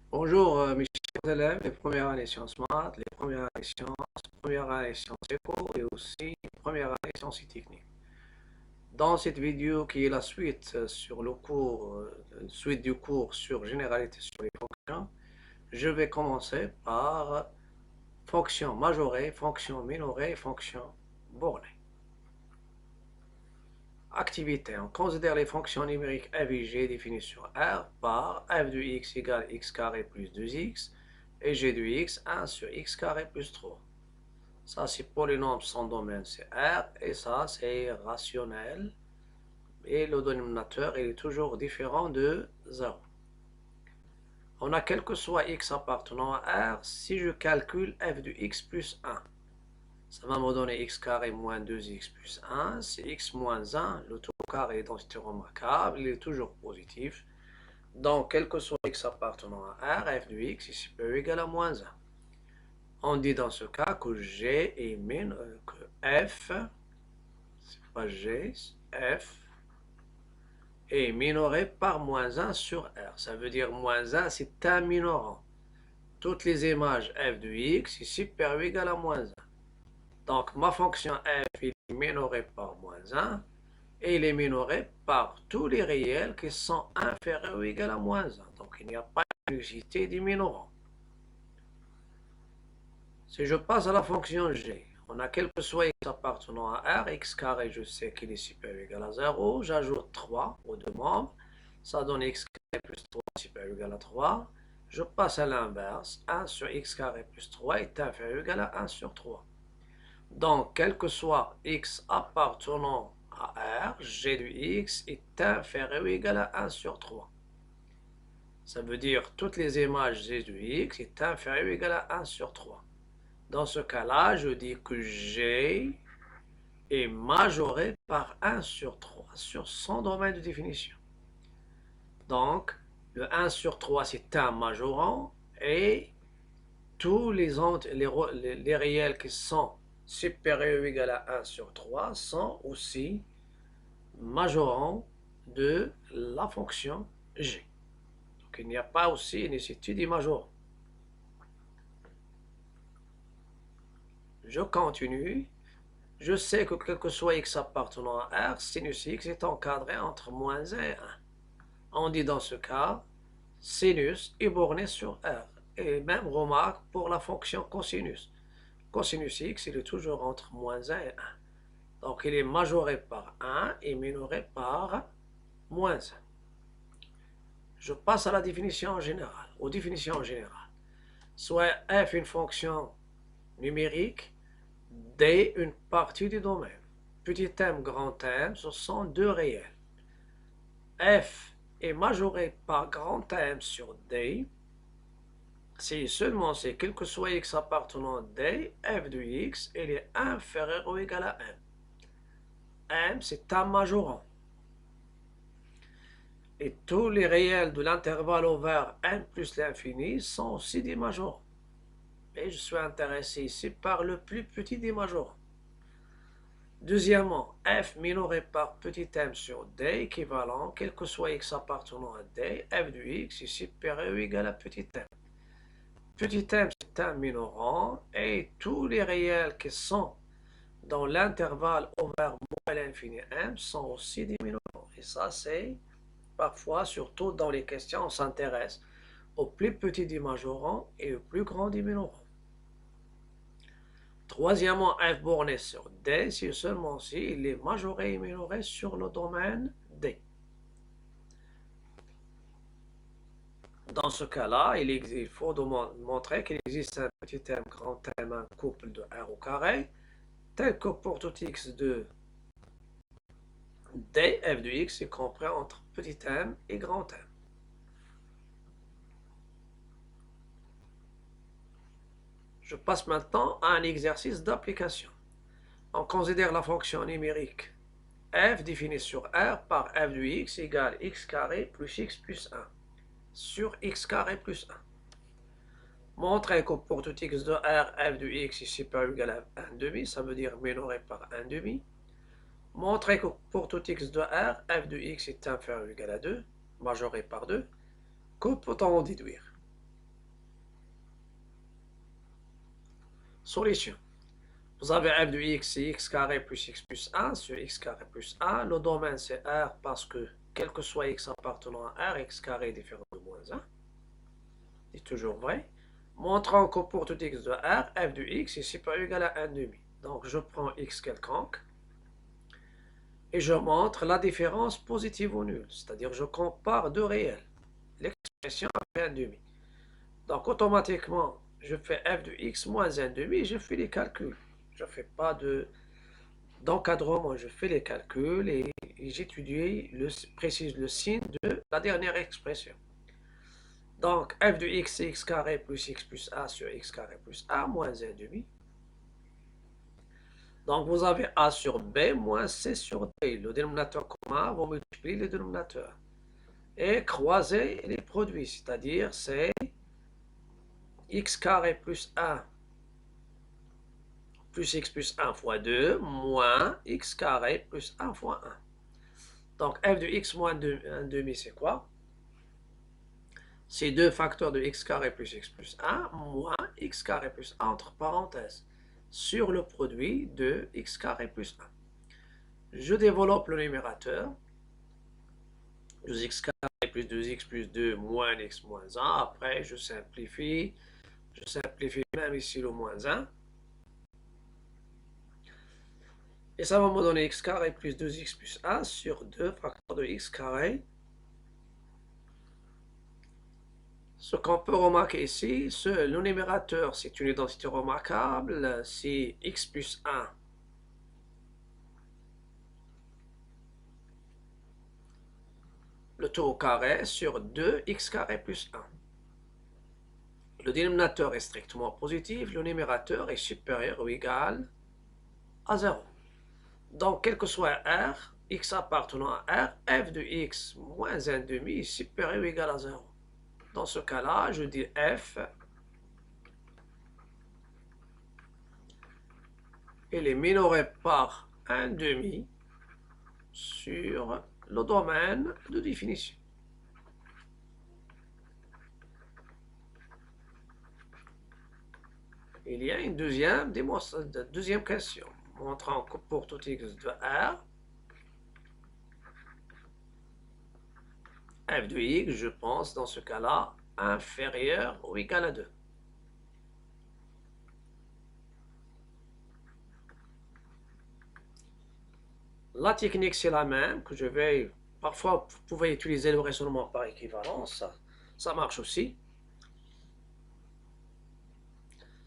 Bonjour mes chers élèves, les premières années sciences maths, les premières années sciences, premières années sciences éco et aussi les premières années sciences et techniques. Dans cette vidéo qui est la suite sur le cours, suite du cours sur généralité sur les fonctions, je vais commencer par fonctions majorées, fonctions minorées, fonctions bornées. Activité. On considère les fonctions numériques f et g définies sur R par f de x égale x carré plus 2x et g de x 1 sur x carré plus 3. Ça, c'est polynôme sans domaine, c'est R, et ça, c'est rationnel. Et le dénominateur, il est toujours différent de 0. On a quel que soit x appartenant à R, si je calcule f de x plus 1. Ça va me donner x carré moins 2x plus 1, c'est x moins 1, le tout carré est densité remarquable, il est toujours positif. Donc, quel que soit x appartenant à R, f de x est supérieur ou égal à moins 1. On dit dans ce cas que g est que f, c'est pas g, f est minoré par moins 1 sur R. Ça veut dire moins 1, c'est un minorant. Toutes les images f de x est supérieur ou égal à moins 1. Donc, ma fonction f est minorée par moins 1 et il est minoré par tous les réels qui sont inférieurs ou égaux à moins 1. Donc, il n'y a pas d'unicité des minorants. Si je passe à la fonction g, on a quel que soit x appartenant à R, x carré, je sais qu'il est supérieur ou égal à 0. J'ajoute 3 aux deux membres. Ça donne x carré plus 3 supérieur ou égal à 3. Je passe à l'inverse. 1 sur x carré plus 3 est inférieur ou égal à 1 sur 3. Donc, quel que soit x appartenant à R, g de x est inférieur ou égal à 1 sur 3. Ça veut dire toutes les images g de x est inférieur ou égal à 1 sur 3. Dans ce cas-là, je dis que g est majoré par 1 sur 3 sur son domaine de définition. Donc, le 1 sur 3, c'est un majorant et tous les réels qui sont supérieurs ou égaux à 1 sur 3 sont aussi majorants de la fonction g. Donc, il n'y a pas aussi une nécessité des majorants. Je continue. Je sais que quel que soit x appartenant à R, sinus x est encadré entre moins 1 et 1. On dit dans ce cas, sinus est borné sur R. Et même remarque pour la fonction cosinus. Cosinus x, il est toujours entre moins 1 et 1. Donc, il est majoré par 1 et minoré par moins 1. Je passe à la définition générale, aux définitions générales. Soit f une fonction numérique, d une partie du domaine. Petit m, grand m, ce sont deux réels. F est majoré par grand M sur D si seulement c'est quel que soit x appartenant à D, f de x, il est inférieur ou égal à m. M, c'est un majorant. Et tous les réels de l'intervalle ouvert m plus l'infini sont aussi des majorants. Et je suis intéressé ici par le plus petit des majorants. Deuxièmement, f minoré par petit m sur d équivalent, quel que soit x appartenant à d, f de x est supérieur ou égal à petit m. Petit m, c'est un minorant, et tous les réels qui sont dans l'intervalle ouvert moins l'infini m sont aussi des minorants. Et ça, c'est parfois, surtout dans les questions, on s'intéresse au plus petit des majorants et au plus grand des minorants. Troisièmement, f borné sur D, si seulement si il est majoré et minoré sur le domaine D. Dans ce cas-là, il faut montrer qu'il existe un petit m, grand M, un couple de R au carré, tel que pour tout x de D, f de x est compris entre petit m et grand M. Je passe maintenant à un exercice d'application. On considère la fonction numérique f définie sur R par f de x égale x carré plus x plus 1 sur x carré plus 1. Montrer que pour tout x de R, f de x est supérieur ou égal à 1 demi, ça veut dire minoré par 1 demi. Montrer que pour tout x de R, f de x est inférieur ou égal à 2, majoré par 2. Que peut-on en déduire? Solution. Vous avez f de x, c'est x carré plus x plus 1 sur x carré plus 1. Le domaine, c'est R parce que, quel que soit x appartenant à R, x carré est différent de moins 1. C'est toujours vrai. Montrant que pour tout x de R, f de x est supérieur ou égal à 1 demi. Donc, je prends x quelconque et je montre la différence positive ou nulle. C'est-à-dire, je compare deux réels. L'expression fait 1 demi. Donc, automatiquement, je fais f de x moins 1 demi et je fais les calculs. Je ne fais pas d'encadrement, je fais les calculs et j'étudie, précise le signe de la dernière expression. Donc, f de x, c'est x carré plus x plus a sur x carré plus a moins 1 demi. Donc, vous avez a sur b moins c sur d. Le dénominateur commun, vous multipliez les dénominateurs. Et croisez les produits, c'est-à-dire c'est x carré plus 1 plus x plus 1 fois 2 moins x carré plus 1 fois 1. Donc, f de x moins 1 demi, c'est quoi? C'est 2 facteurs de x carré plus x plus 1 moins x carré plus 1 entre parenthèses sur le produit de x carré plus 1. Je développe le numérateur. 2x carré plus 2x plus 2 moins x moins 1. Après, je simplifie. Je simplifie même ici le moins 1. Et ça va me donner x carré plus 2x plus 1 sur 2 facteurs de x carré. Ce qu'on peut remarquer ici, le numérateur, c'est une identité remarquable. C'est x plus 1 le tout au carré sur 2x carré plus 1. Le dénominateur est strictement positif, le numérateur est supérieur ou égal à 0. Donc, quel que soit R, x appartenant à R, f de x moins 1 demi est supérieur ou égal à 0. Dans ce cas-là, je dis f est minoré par 1 demi sur le domaine de définition. Il y a une deuxième question montrant que pour tout x de R, f de x, je pense, dans ce cas-là, inférieur ou égal à 2. La technique, c'est la même, que je vais... Parfois, vous pouvez utiliser le raisonnement par équivalence, ça marche aussi.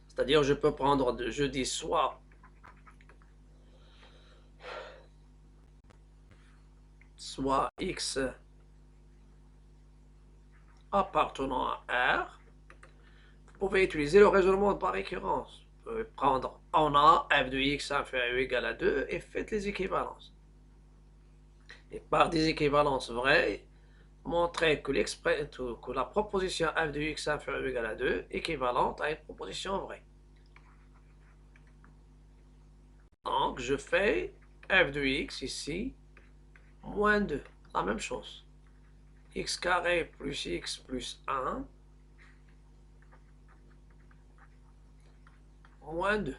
C'est-à-dire, je peux prendre, je dis soit x appartenant à R. Vous pouvez utiliser le raisonnement par équivalence. Vous pouvez prendre en A, f de x inférieur ou égal à 2 et faites les équivalences. Et par des équivalences vraies, montrez que la proposition f de x inférieur ou égal à 2 est équivalente à une proposition vraie. Donc, je fais f de x ici, moins 2. La même chose. X carré plus x plus 1, moins 2.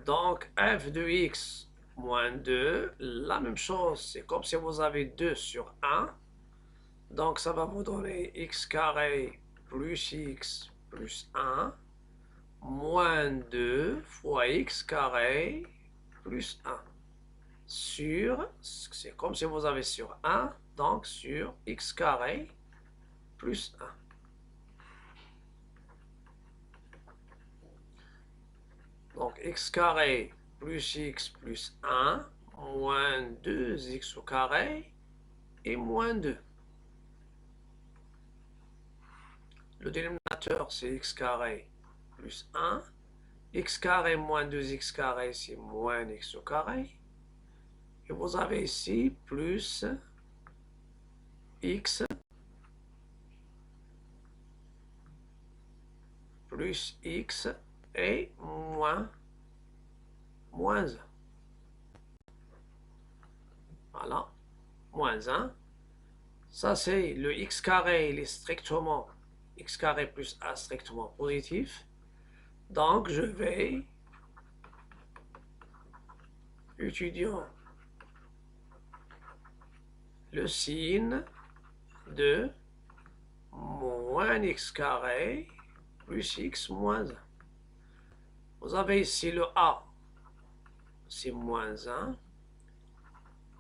Donc, f de x moins 2, la même chose. C'est comme si vous avez 2 sur 1. Donc, ça va vous donner x carré plus x plus 1 moins 2 fois x carré plus 1 sur, c'est comme si vous avez sur 1, donc sur x carré plus 1. Donc x carré plus x plus 1 moins 2x au carré et moins 2. Le dénominateur, c'est x carré plus 1. X carré moins 2x carré, c'est moins x au carré. Et vous avez ici plus x plus x et moins 1. Voilà, moins 1. Ça, c'est le x carré, il est strictement x carré plus a strictement positif. Donc, je vais étudier le signe de moins x carré plus x moins 1. Vous avez ici le a, c'est moins 1.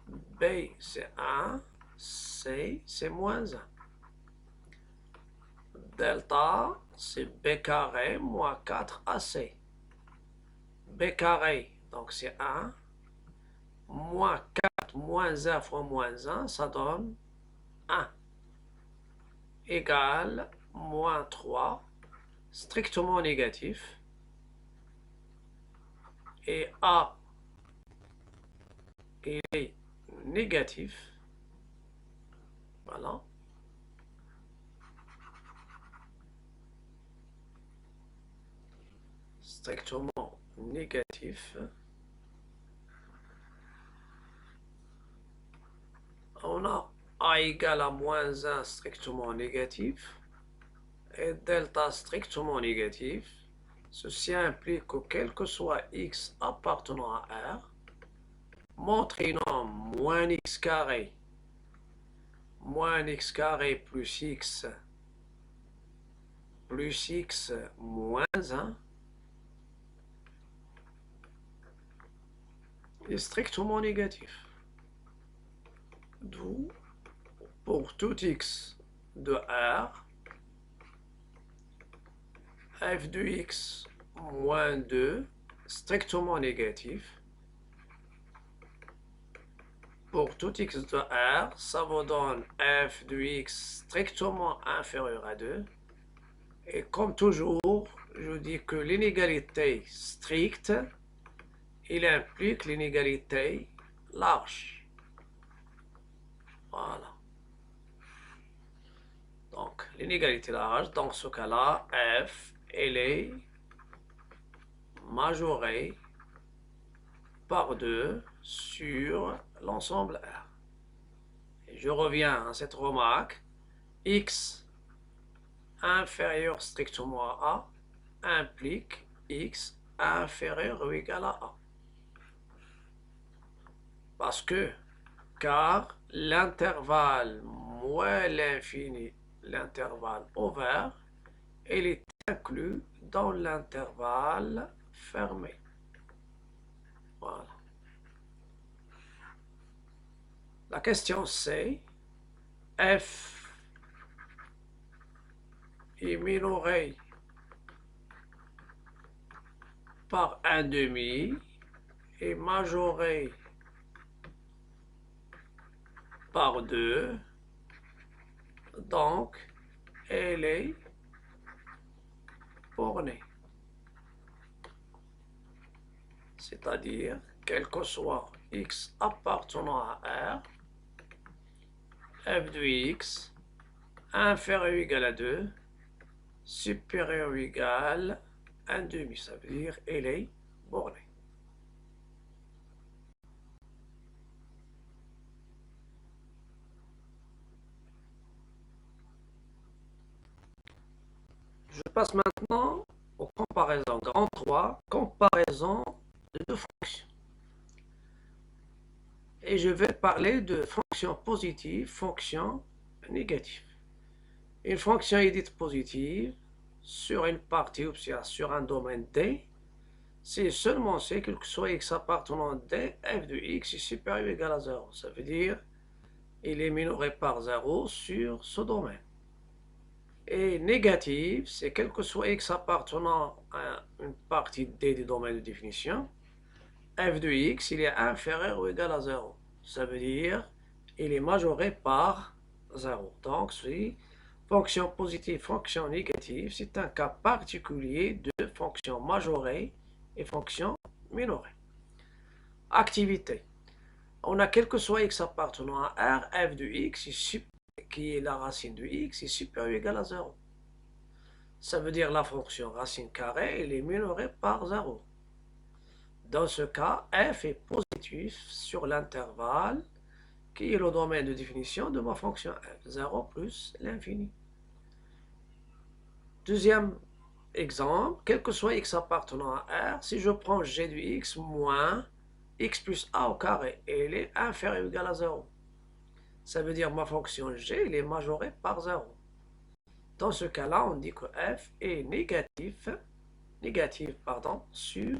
B, c'est 1. C, c'est moins 1. Delta, c'est b carré moins 4ac. B carré, donc c'est 1. Moins 4 moins 1 fois moins 1, ça donne 1. Égale moins 3, strictement négatif. Et A, il est négatif. Voilà. Strictement négatif. On a A égale à moins 1 strictement négatif et delta strictement négatif. Ceci implique que quel que soit x appartenant à R, mon trinôme moins x carré plus x moins 1 est strictement négatif. D'où, pour tout x de R, f de x moins 2 strictement négatif. Pour tout x de R, ça vous donne f de x strictement inférieur à 2. Et comme toujours, je dis que l'inégalité stricte, il implique l'inégalité large. Voilà. Donc, l'inégalité large, dans ce cas-là, f, elle est majorée par 2 sur l'ensemble R. Et je reviens à cette remarque. X inférieur strictement à A implique X inférieur ou égal à A. Car l'intervalle moins l'infini, l'intervalle ouvert, il est inclus dans l'intervalle fermé. Voilà. La question c'est f est minoré par 1/2 et majoré par 2, donc elle est bornée. C'est-à-dire, quel que soit x appartenant à R, f de x inférieur ou égal à 2, supérieur ou égal à 1/2. Ça veut dire elle est bornée. Je passe maintenant aux comparaisons. Grand 3, comparaison de deux fonctions. Et je vais parler de fonction positive, fonction négative. Une fonction est dite positive sur une partie ou sur un domaine D, si seulement c'est quel que soit x appartenant à D, f de x est supérieur ou égal à 0. Ça veut dire il est minoré par 0 sur ce domaine. Et négative, c'est quel que soit x appartenant à une partie D du domaine de définition, f de x, il est inférieur ou égal à 0. Ça veut dire il est majoré par 0. Donc, c'est fonction positive, fonction négative, c'est un cas particulier de fonction majorée et fonction minorée. Activité. On a quel que soit x appartenant à R, f de x, qui est la racine de x, est supérieur ou égal à 0. Ça veut dire la fonction racine carrée, elle est minorée par 0. Dans ce cas, f est positif sur l'intervalle qui est le domaine de définition de ma fonction f, 0 plus l'infini. Deuxième exemple, quel que soit x appartenant à R, si je prends g du x moins x plus a au carré, et il est inférieur ou égal à 0. Ça veut dire ma fonction g, elle est majorée par 0. Dans ce cas-là, on dit que f est négative sur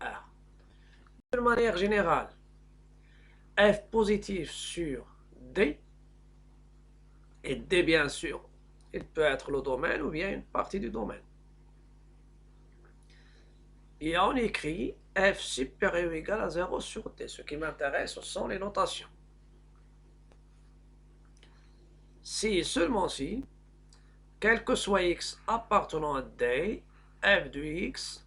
R. De manière générale, f positif sur D, et D bien sûr, il peut être le domaine ou bien une partie du domaine. Et on écrit f supérieur ou égal à 0 sur D. Ce qui m'intéresse, ce sont les notations. Si et seulement si, quel que soit x appartenant à D, f de x,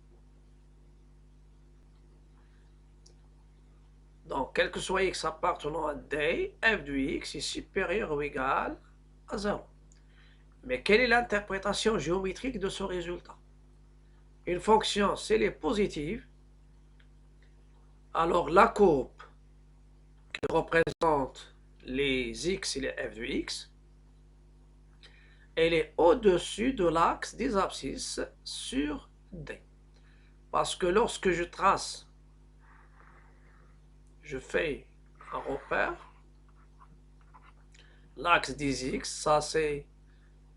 donc quel que soit x appartenant à D, f de x est supérieur ou égal à 0. Mais quelle est l'interprétation géométrique de ce résultat? Une fonction, si elle est positive, alors la courbe qui représente les x et les f de x, elle est au-dessus de l'axe des abscisses sur D. Parce que lorsque je trace, je fais un repère, l'axe des x, ça c'est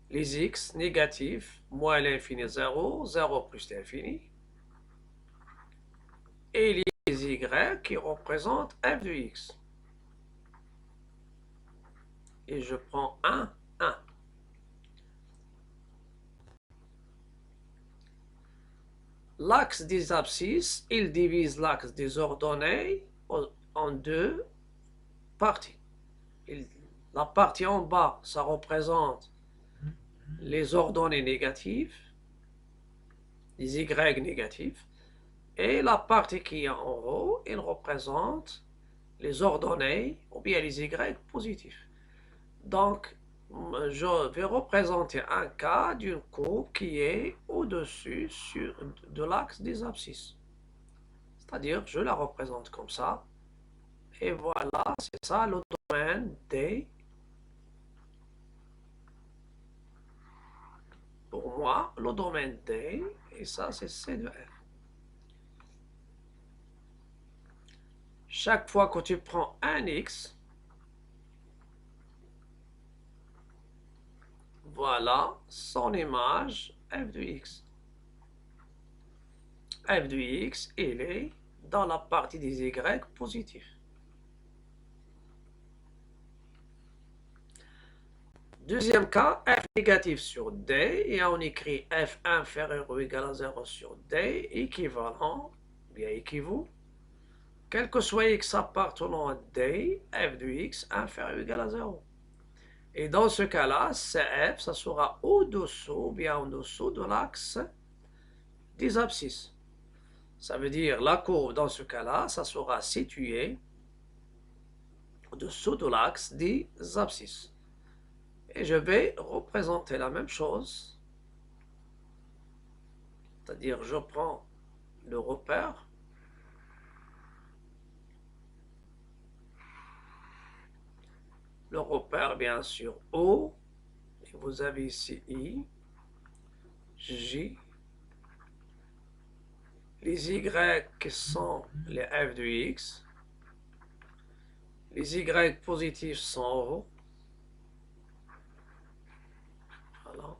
les x négatifs, moins l'infini 0, 0 plus l'infini, et les y qui représentent f de x. Et je prends 1, 1. L'axe des abscisses, il divise l'axe des ordonnées en deux parties. La partie en bas, ça représente les ordonnées négatives, les y négatifs, et la partie qui est en haut, il représente les ordonnées ou bien les y positifs. Donc, je vais représenter un cas d'une courbe qui est au-dessus de l'axe des abscisses. C'est-à-dire, je la représente comme ça. Et voilà, c'est ça le domaine D. Pour moi, le domaine D, et ça, c'est C de F. Chaque fois que tu prends un X, voilà son image f de x. F de x, il est dans la partie des y positifs. Deuxième cas, f négatif sur D, et on écrit f inférieur ou égal à 0 sur D, équivalent, bien équivaut, quel que soit x appartenant à D, f de x inférieur ou égal à 0. Et dans ce cas-là, CF, ça sera au-dessous, bien en dessous de l'axe des abscisses. Ça veut dire la courbe, dans ce cas-là, ça sera situé au-dessous de l'axe des abscisses. Et je vais représenter la même chose. C'est-à-dire, je prends le repère. Le repère, bien sûr, O. Et vous avez ici I, J. Les Y qui sont les f de x. Les Y positifs sont en haut. Voilà.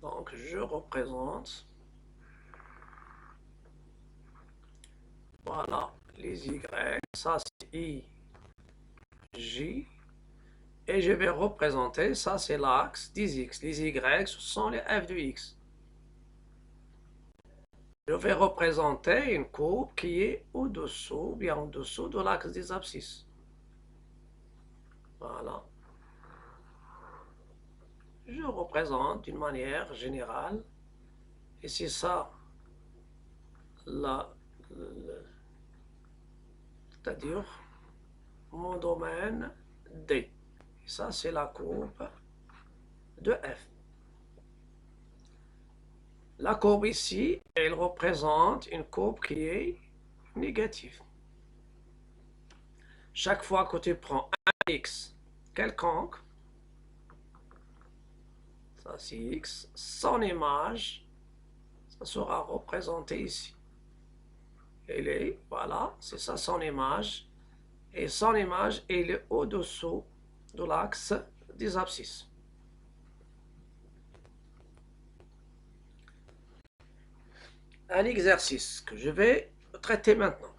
Donc, je représente, voilà, les Y, ça c'est I, J, et je vais représenter, ça c'est l'axe des X, les Y, ce sont les f de X. Je vais représenter une courbe qui est au-dessous, bien en dessous de l'axe des abscisses. Voilà. Je représente d'une manière générale, et c'est ça, c'est-à-dire mon domaine D. Et ça, c'est la courbe de F. La courbe ici, elle représente une courbe qui est négative. Chaque fois que tu prends un x quelconque, ça c'est x, son image, ça sera représenté ici. Elle est, voilà, c'est ça son image. Et son image, elle est au-dessous de l'axe des abscisses. Un exercice que je vais traiter maintenant.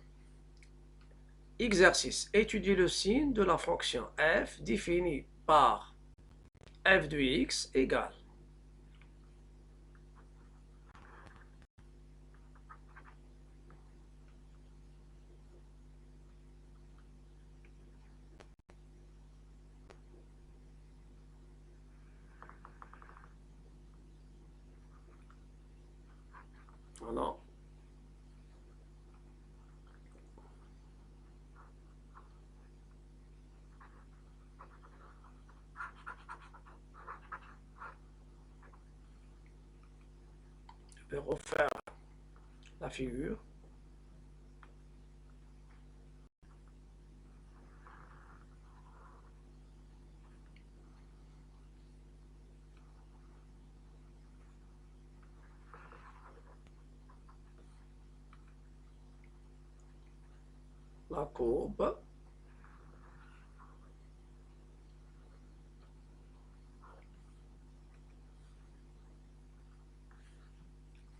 Exercice. Étudier le signe de la fonction f définie par f de x égale. Voilà. Je vais refaire la figure. La courbe.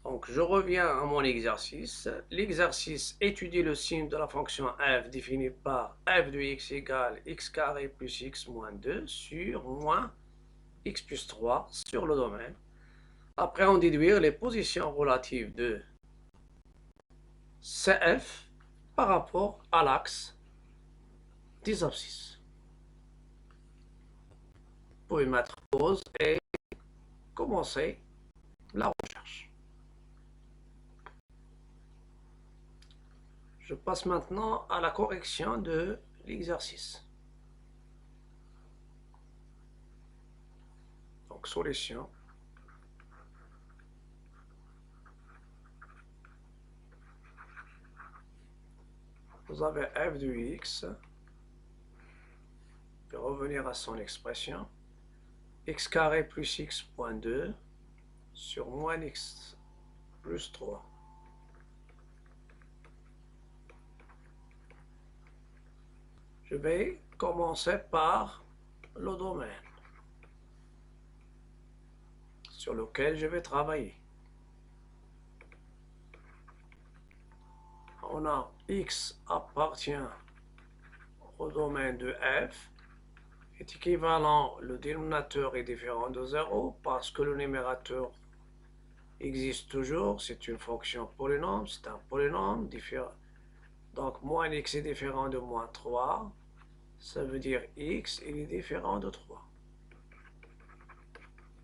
Donc, je reviens à mon exercice. L'exercice étudie le signe de la fonction f définie par f de x égale x carré plus x moins 2 sur moins x plus 3 sur le domaine. Après, on déduire les positions relatives de CF par rapport à l'axe des abscisses. Vous pouvez mettre pause et commencer la recherche. Je passe maintenant à la correction de l'exercice. Donc, solution. Vous avez f de x. Je vais revenir à son expression. X carré plus x moins 2 sur moins x plus 3. Je vais commencer par le domaine sur lequel je vais travailler. On a x appartient au domaine de f est équivalent, le dénominateur est différent de 0 parce que le numérateur existe toujours, c'est une fonction polynôme, c'est un polynôme différent. Donc moins x est différent de moins 3, ça veut dire x il est différent de 3.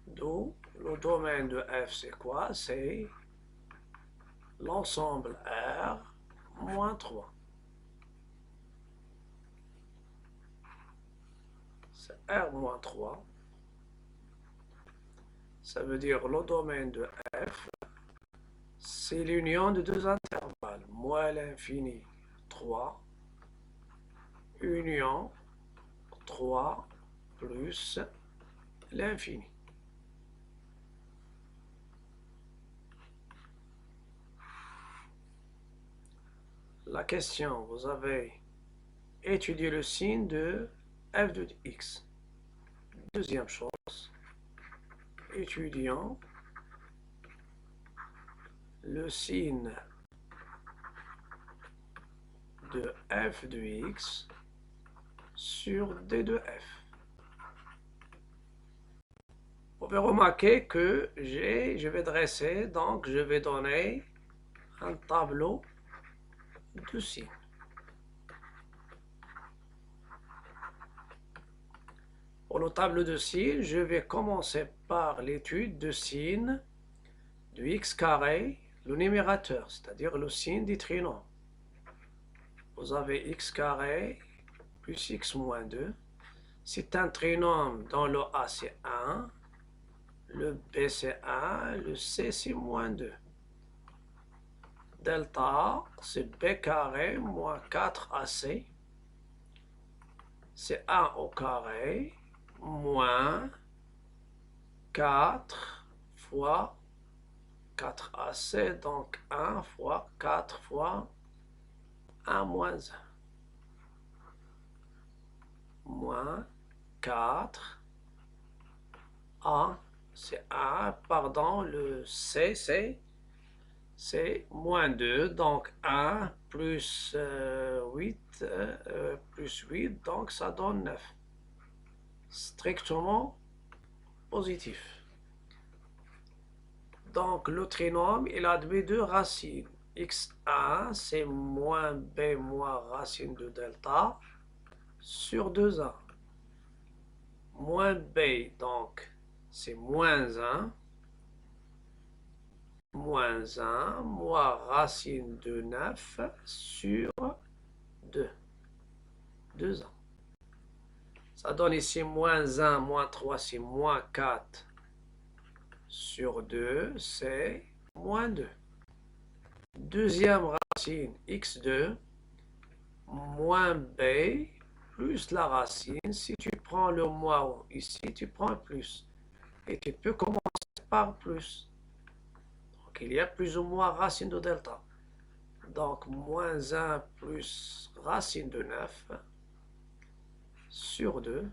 D'où le domaine de f c'est quoi? C'est l'ensemble R moins 3. C'est R moins 3. Ça veut dire le domaine de f, c'est l'union de deux intervalles, moins l'infini 3, union 3 plus l'infini. La question, vous avez étudié le signe de f de x. Deuxième chose, étudions le signe de f de x sur d de f. Vous pouvez remarquer que je vais dresser, donc je vais donner un tableau de signes. Pour le tableau de signes, je vais commencer par l'étude de signe de x carré, le numérateur, c'est-à-dire le signe des trinômes. Vous avez x carré plus x moins 2. C'est un trinôme dont le a c'est 1, le le B c'est 1, le C c'est moins 2. Delta, c'est B carré moins 4AC. C'est 1 au carré moins 4 fois 4AC. Donc 1 fois 4 fois 1 moins 1. Moins 4 A. C'est 1. Pardon, le C c'est moins 2, donc 1 plus 8, plus 8, donc ça donne 9. Strictement positif. Donc le trinôme, il admet deux racines. x1, c'est moins b moins racine de delta sur 2a. Moins b, donc c'est moins 1. Moins 1, moins racine de 9 sur 2. 2a. Ça donne ici moins 1, moins 3, c'est moins 4 sur 2, c'est moins 2. Deuxième racine, x2, moins b, plus la racine. Si tu prends le moins ici, tu prends un plus. Et tu peux commencer par plus. Donc il y a plus ou moins racine de delta. Donc moins 1 plus racine de 9 sur 2,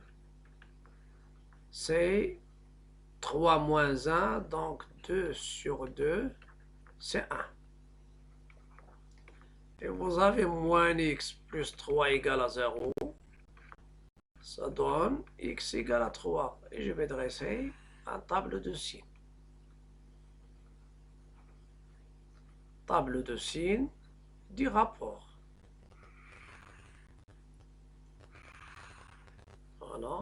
c'est 3 moins 1, donc 2 sur 2, c'est 1. Et vous avez moins x plus 3 égale à 0. Ça donne x égale à 3. Et je vais dresser une table de signes. Table de signes du rapport. Voilà.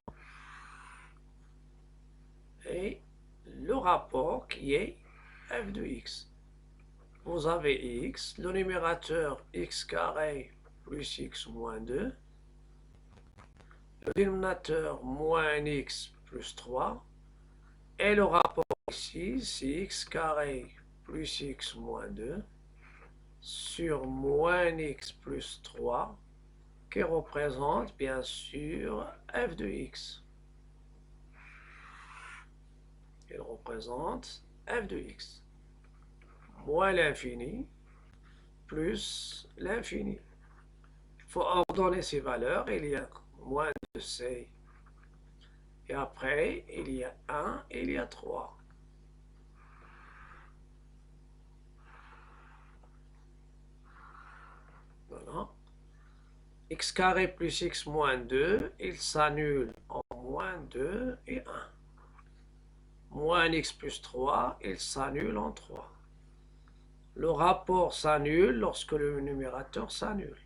Et le rapport qui est f de x. Vous avez x, le numérateur x carré plus x moins 2. Le dénominateur moins x plus 3. Et le rapport ici, c'est x carré plus x moins 2 sur moins x plus 3 qui représente bien sûr f de x. Il représente f de x. Moins l'infini plus l'infini. Il faut ordonner ces valeurs. Il y a moins de c. Et après, il y a 1 et il y a 3. Voilà. X carré plus x moins 2, il s'annule en moins 2 et 1. Moins x plus 3, il s'annule en 3. Le rapport s'annule lorsque le numérateur s'annule.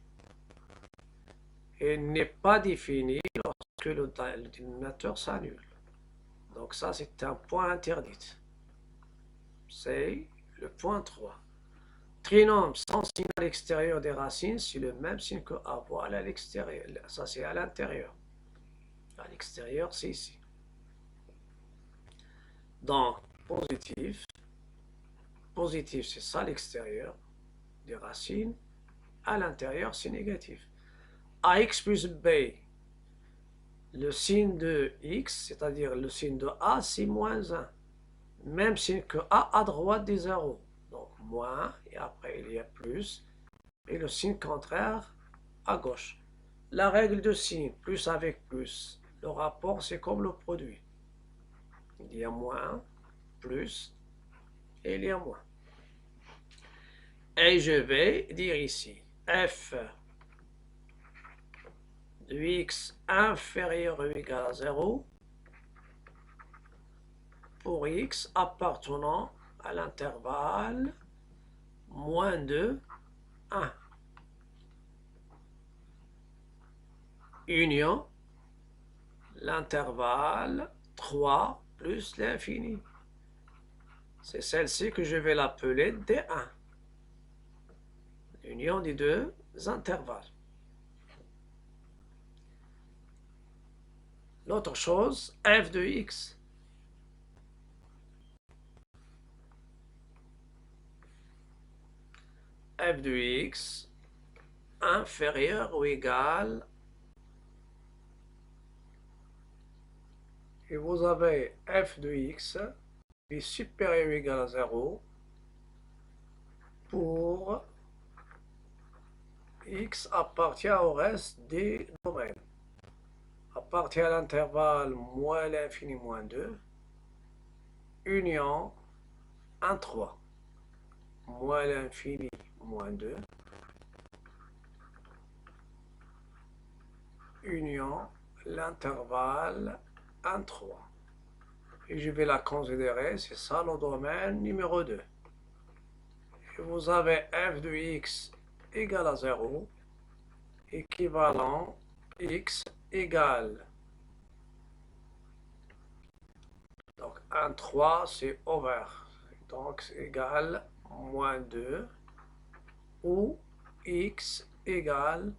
Et n'est pas défini lorsque le dénominateur s'annule. Donc ça, c'est un point interdit. C'est le point 3. Trinôme sans signe à l'extérieur des racines, c'est le même signe que A. Voilà à l'extérieur. Ça, c'est à l'intérieur. À l'extérieur, c'est ici. Donc, positif. Positif, c'est ça à l'extérieur des racines. À l'intérieur, c'est négatif. AX plus B, le signe de X, c'est-à-dire le signe de A, c'est moins 1. Même signe que A à droite des 0. Donc, moins, et après, il y a plus. Et le signe contraire à gauche. La règle de signe, plus avec plus. Le rapport, c'est comme le produit. Il y a moins, plus, et il y a moins. Et je vais dire ici, f de x inférieur ou égal à 0 pour x appartenant à l'intervalle moins 2, 1. Union, l'intervalle 3 plus l'infini. C'est celle-ci que je vais l'appeler D1. L'union des deux intervalles. L'autre chose, f de x. f de x inférieur ou égal, et vous avez f de x qui est supérieur ou égal à 0 pour x appartient au reste des domaines. Appartient à l'intervalle moins l'infini moins 2, union 1, 3. Moins l'infini moins 2, union l'intervalle 1, 3. Et je vais la considérer, c'est ça le domaine numéro 2. Et vous avez f de x égale à 0, équivalent x égale. Donc 1, 3, c'est over. Donc c'est égal moins 2 ou x égale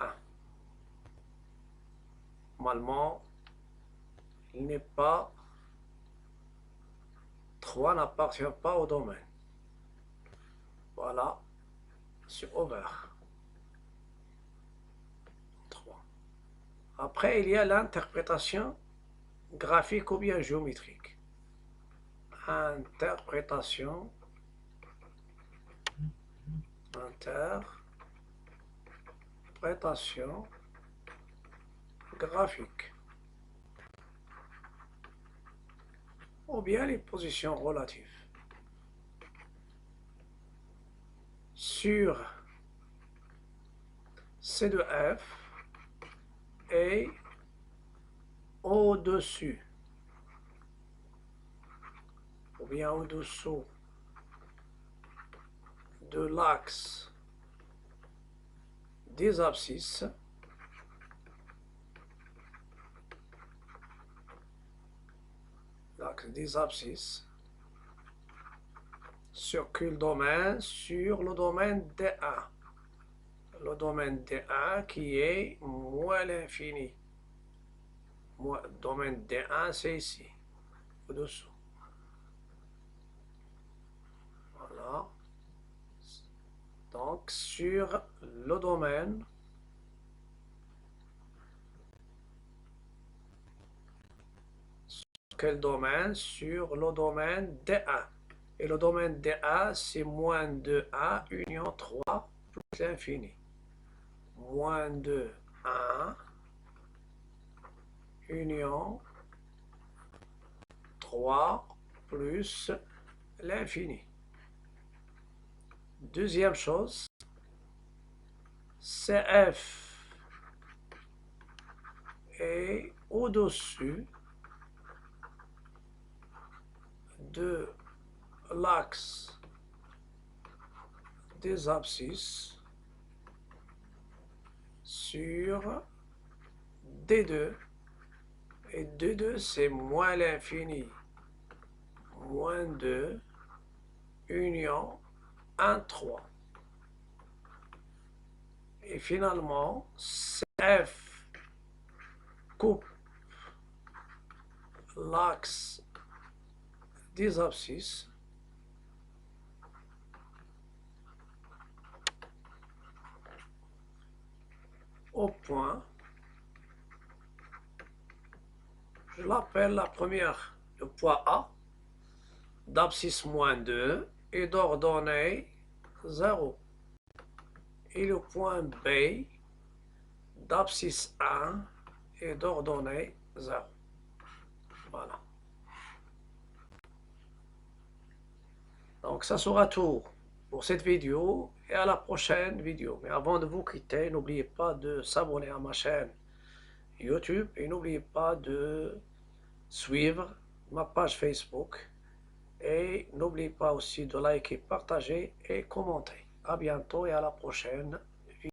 1. Normalement, il n'est pas 3 n'appartient pas au domaine. Voilà, c'est over. 3. Après, il y a l'interprétation graphique ou bien géométrique. Interprétation graphique. Ou bien les positions relatives. Sur C de F et au-dessus ou bien au-dessous de l'axe des abscisses, sur quel domaine? Sur le domaine D1. Le domaine D1 qui est moins l'infini. Domaine D1, c'est ici, au-dessous. Voilà. Donc, sur le domaine quel domaine? Sur le domaine D1. Et le domaine D1, c'est moins 2A union 3 plus l'infini. Moins 2, 1, union 3 plus l'infini. Deuxième chose, CF est au-dessus de l'axe des abscisses sur D2, et D2 c'est moins l'infini, moins 2, union 1, 3. Et finalement, CF coupe l'axe des abscisses au point, je l'appelle la première, le point A, d'abscisse moins 2 et d'ordonnée 0. Et le point B, d'abscisse 1 et d'ordonnée 0. Voilà. Donc ça sera tout pour cette vidéo et à la prochaine vidéo. Mais avant de vous quitter, n'oubliez pas de s'abonner à ma chaîne YouTube et n'oubliez pas de suivre ma page Facebook et n'oubliez pas aussi de liker, partager et commenter. À bientôt et à la prochaine